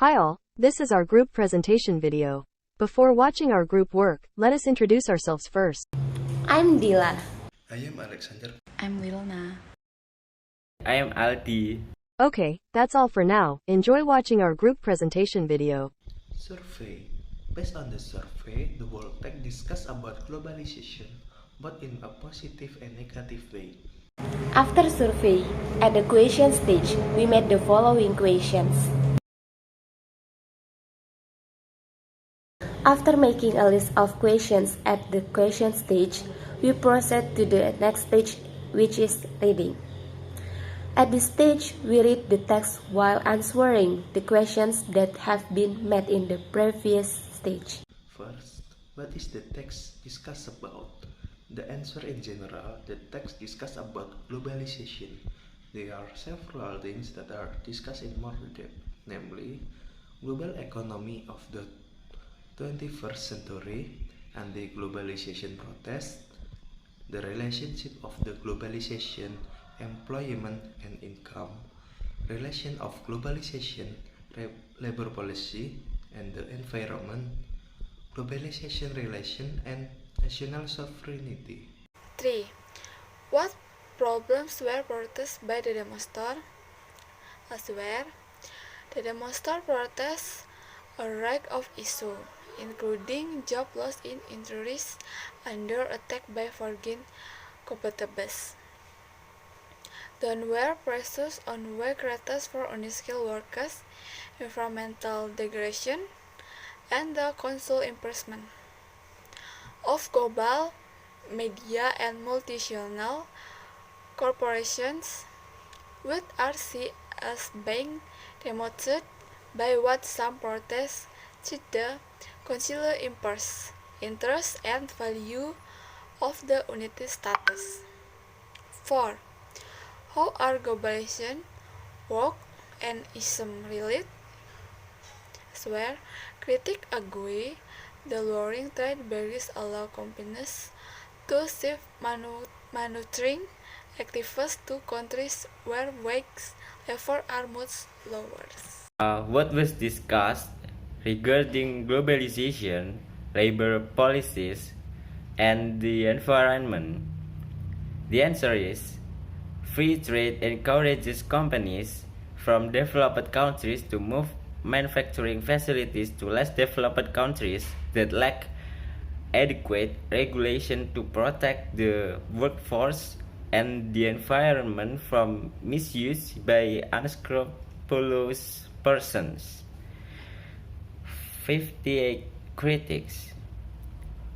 Hi all, this is our group presentation video. Before watching our group work, let us introduce ourselves first. I'm Dila. I am Alexander. I'm Wilna. I am Alti. Okay, that's all for now. Enjoy watching our group presentation video. Survey. Based on the survey, the World Tech discuss about globalization, both in a positive and negative way. After survey, at the question stage, we made the following questions. After making a list of questions at the question stage, we proceed to the next stage, which is reading. At this stage, we read the text while answering the questions that have been met in the previous stage. First, what is the text discuss about? The answer in general, the text discuss about globalization. There are several things that are discussed in more depth, namely, global economy of the 21st century and the globalization protest, the relationship of the globalization, employment and income, relation of globalization, labor policy and the environment, globalization relation and national sovereignty. 3. What problems were protested by the demonstrators? Elsewhere, the demonstrators protest a range of issues, including job loss in industries under attack by foreign competitors, downward pressures on wage rates for unskilled workers, environmental degradation, and the constant imprisonment of global media and multinational corporations, which are seen as being demoted by what some protests to the consular interest and value of the United States. 4. How are globalization, work, and ism related? Where critics agree the lowering trade barriers allow companies to shift manufacturing activities to countries where wage levels are much lower. What was discussed regarding globalization, labor policies, and the environment? The answer is free trade encourages companies from developed countries to move manufacturing facilities to less developed countries that lack adequate regulation to protect the workforce and the environment from misuse by unscrupulous persons. 58 critics.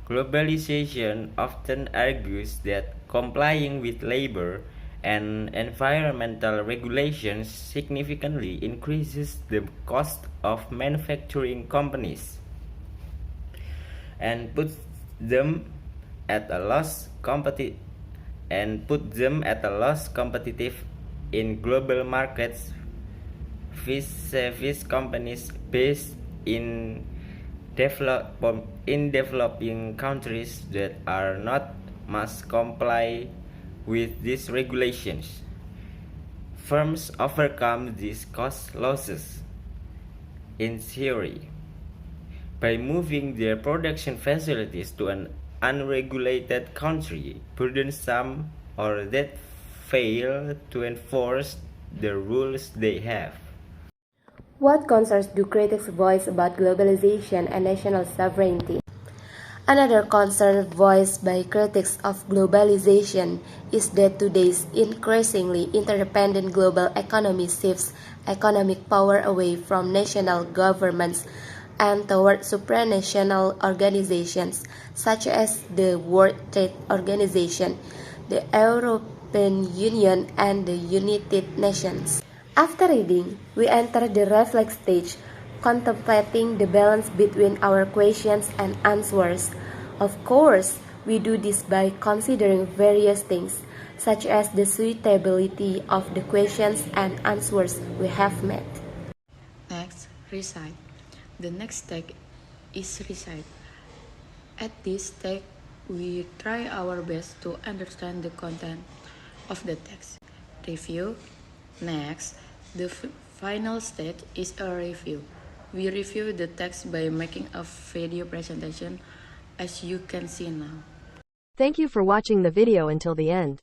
Globalization often argues that complying with labor and environmental regulations significantly increases the cost of manufacturing companies and puts them at a loss competitive in global markets vis-a-vis companies based in developing countries that are not must comply with these regulations. Firms overcome these cost losses, in theory, by moving their production facilities to an unregulated country, burdensome or that fail to enforce the rules they have. What concerns do critics voice about globalization and national sovereignty? Another concern voiced by critics of globalization is that today's increasingly interdependent global economy shifts economic power away from national governments and toward supranational organizations such as the World Trade Organization, the European Union, and the United Nations. After reading, we enter the reflect stage, contemplating the balance between our questions and answers. Of course, we do this by considering various things, such as the suitability of the questions and answers we have met. Next, recite. The next step is recite. At this step, we try our best to understand the content of the text. Review. Next, the final stage is a review. we review the text by making a video presentation, as you can see now. Thank you for watching the video until the end.